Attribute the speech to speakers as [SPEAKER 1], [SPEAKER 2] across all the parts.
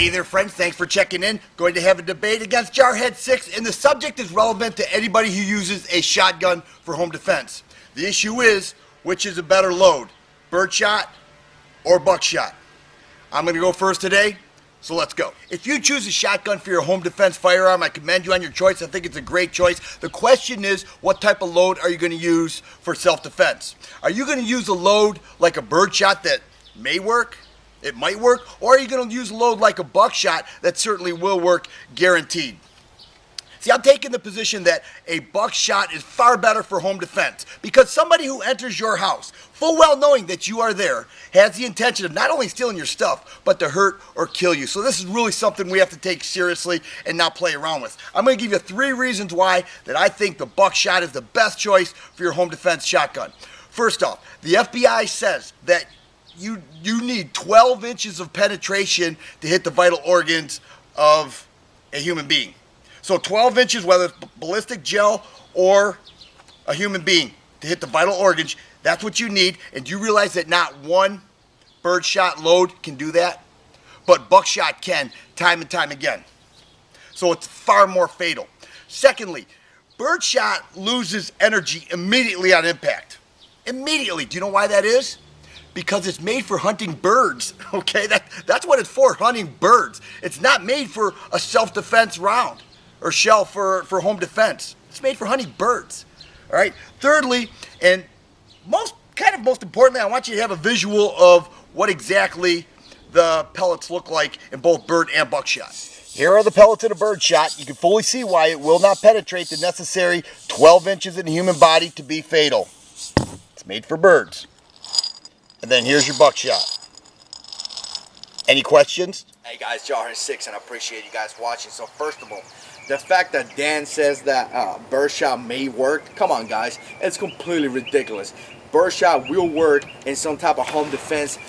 [SPEAKER 1] Hey there, friends. Thanks for checking in. Going to have a debate against Jarhead6, and the subject is relevant to anybody who uses a shotgun for home defense. The issue is, which is a better load, Birdshot or Buckshot? I'm going to go first today, so let's go. If you choose a shotgun for your home defense firearm, I commend you on your choice. I think it's a great choice. The question is, what type of load are you going to use for self-defense? Are you going to use a load like a Birdshot that may work? It might work, or are you going to use a load like a Buckshot that certainly will work, guaranteed? See, I'm taking the position that a Buckshot is far better for home defense because somebody who enters your house, full well knowing that you are there, has the intention of not only stealing your stuff, but to hurt or kill you. So this is really something we have to take seriously and not play around with. I'm going to give you 3 reasons why that I think the Buckshot is the best choice for your home defense shotgun. First off, the FBI says that you need 12 inches of penetration to hit the vital organs of a human being. So 12 inches, whether it's ballistic gel or a human being, to hit the vital organs, that's what you need. And do you realize that not one Birdshot load can do that? But Buckshot can, time and time again. So it's far more fatal. Secondly, Birdshot loses energy immediately on impact. Immediately. Do you know why that is? Because it's made for hunting birds, okay? That's what it's for, hunting birds. It's not made for a self-defense round or shell for home defense. It's made for hunting birds, all right? Thirdly, and most importantly, I want you to have a visual of what exactly the pellets look like in both bird and buckshot. Here are the pellets in a Birdshot. You can fully see why it will not penetrate the necessary 12 inches in the human body to be fatal. It's made for birds. And then here's your Buckshot. Any questions?
[SPEAKER 2] Hey guys, Jarhead6, and I appreciate you guys watching. So first of all, the fact that Dan says that Birdshot may work, come on guys, it's completely ridiculous. Birdshot will work in some type of home defense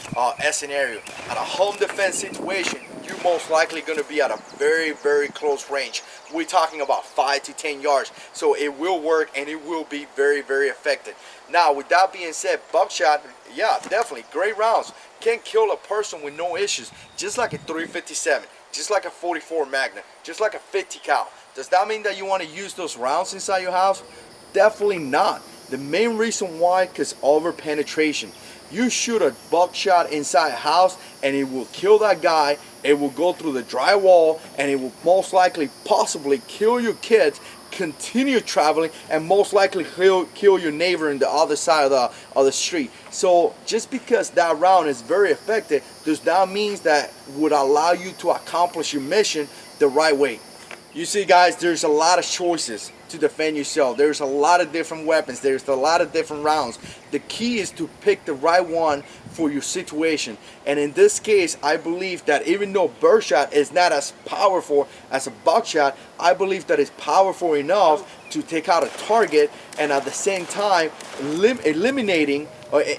[SPEAKER 2] scenario. At a home defense situation, you're most likely going to be at a very, very close range. We're talking about 5 to 10 yards. So it will work and it will be very, very effective. Now, with that being said, Buckshot, yeah, definitely great rounds. Can kill a person with no issues, just like a 357, just like a 44 Magnum, just like a 50 cal. Does that mean that you want to use those rounds inside your house? Definitely not. The main reason why, because over penetration. You shoot a Buckshot inside a house and it will kill that guy. It will go through the drywall and it will most likely possibly kill your kids, continue traveling, and most likely kill your neighbor on the other side of the street. So just because that round is very effective does not mean that would allow you to accomplish your mission the right way. You see guys, there's a lot of choices to defend yourself. There's a lot of different weapons. There's a lot of different rounds. The key is to pick the right one for your situation. And in this case, I believe that even though Birdshot is not as powerful as a Buckshot, I believe that it's powerful enough to take out a target and at the same time eliminating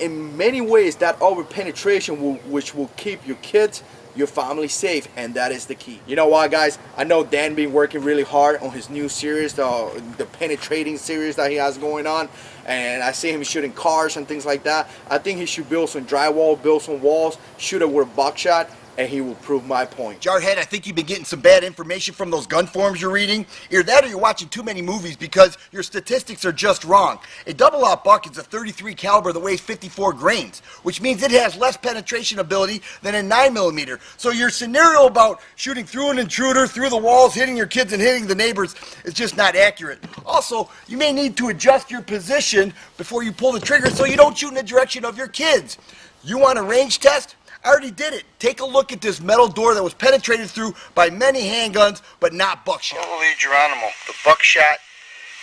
[SPEAKER 2] in many ways that over penetration which will keep your kids, your family safe, and that is the key. You know what guys, I know Dan been working really hard on his new series, the penetrating series that he has going on, and I see him shooting cars and things like that. I think he should build some drywall, build some walls, shoot it with a Buckshot, and he will prove my point.
[SPEAKER 1] Jarhead, I think you've been getting some bad information from those gun forums you're reading. Either that or you're watching too many movies because your statistics are just wrong. A double-aught buck is a 33 caliber that weighs 54 grains, which means it has less penetration ability than a 9mm. So your scenario about shooting through an intruder, through the walls, hitting your kids and hitting the neighbors is just not accurate. Also, you may need to adjust your position before you pull the trigger so you don't shoot in the direction of your kids. You want a range test? I already did it. Take a look at this metal door that was penetrated through by many handguns, but not Buckshot.
[SPEAKER 3] Holy Geronimo, the Buckshot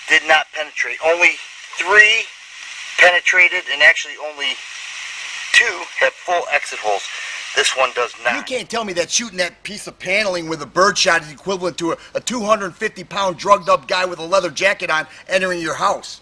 [SPEAKER 3] did not penetrate. Only 3 penetrated, and actually only 2 have full exit holes. This one does not.
[SPEAKER 1] You can't tell me that shooting that piece of paneling with a Birdshot is equivalent to a 250-pound drugged-up guy with a leather jacket on entering your house.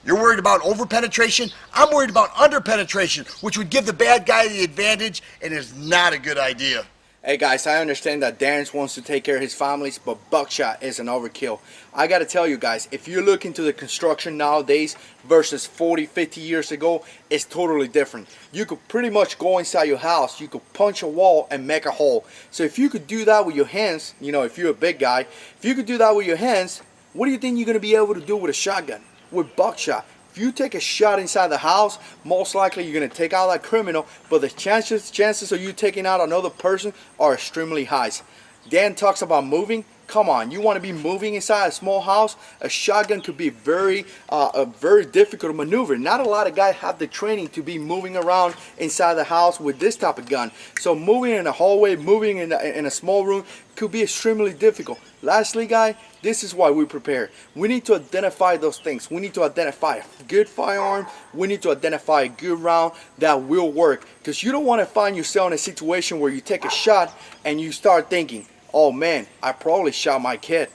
[SPEAKER 1] You're worried about over-penetration? I'm worried about under-penetration, which would give the bad guy the advantage and is not a good idea.
[SPEAKER 2] Hey guys, I understand that Dan wants to take care of his families, but Buckshot is an overkill. I gotta tell you guys, if you look into the construction nowadays versus 40, 50 years ago, it's totally different. You could pretty much go inside your house, you could punch a wall and make a hole. So if you could do that with your hands, you know, if you're a big guy, if you could do that with your hands, what do you think you're gonna be able to do with a shotgun? With Buckshot. If you take a shot inside the house, most likely you're going to take out that criminal, but the chances of you taking out another person are extremely high. Dan talks about moving. Come on, you want to be moving inside a small house? A shotgun could be a very difficult maneuver. Not a lot of guys have the training to be moving around inside the house with this type of gun. So moving in a hallway, moving in a small room could be extremely difficult. Lastly, guy, this is why we prepare. We need to identify those things. We need to identify a good firearm. We need to identify a good round that will work. Because you don't want to find yourself in a situation where you take a shot and you start thinking, oh man, I probably shot my kid.